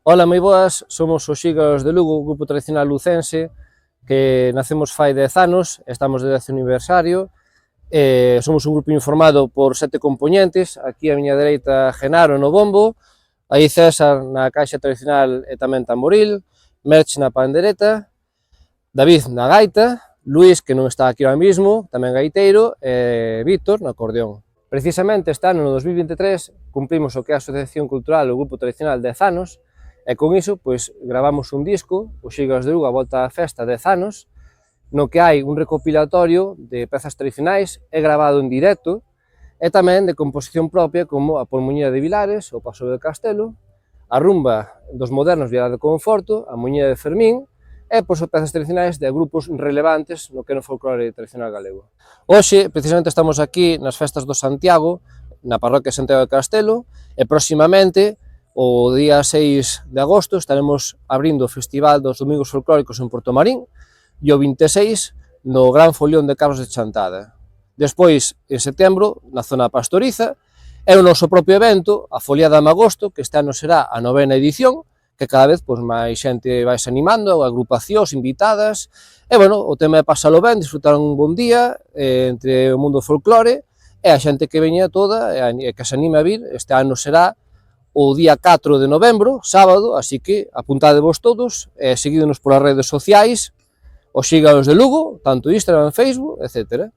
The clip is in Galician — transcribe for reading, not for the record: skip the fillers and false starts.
Ola, moi boas, somos os Xígaros de Lugo, grupo tradicional lucense, que nacemos fai 10 anos, estamos de 10 aniversario, somos un grupo informado por 7 componentes, aquí a miña dereita Genaro no bombo, aí César na caixa tradicional e tamén tamboril, Merch na pandereta, David na gaita, Luís, que non está aquí ahora mismo, tamén gaiteiro, e Víctor no acordeón. Precisamente este ano, no 2023, cumprimos o que é a Asociación Cultural o Grupo Tradicional 10 anos, e con iso, pois, gravamos un disco, os Xígaros de Lugo a volta da festa 10 anos, no que hai un recopilatorio de pezas tradicionais, é gravado en directo, e tamén de composición propia como a Pormuñía de Vilares, o Paso de Castelo, a rumba dos modernos Vilar de Conforto, a Muñía de Fermín, e, pois, as pezas tradicionais de grupos relevantes no que é no folclore tradicional galego. Hoxe, precisamente, estamos aquí nas festas do Santiago, na parroquia de Santiago de Castelo, e próximamente, o día 6 de agosto, estaremos abrindo o Festival dos Domingos Folclóricos en Portomarín, e o 26 no Gran Folión de Carros de Chantada. Despois, en setembro, na zona pastoriza, é o noso propio evento, a Foliada de Agosto, que este ano será a 9ª edición, que cada vez pois, máis xente vai se animando, agrupacións, invitadas, e, bueno, o tema é pasalo ben, disfrutar un bon día entre o mundo folclore, e a xente que veña toda, e que se anime a vir, este ano será o día 4 de novembro, sábado, así que apuntadevos todos, seguídenos polas redes sociais, os Xígaros de Lugo, tanto Instagram, Facebook, etc.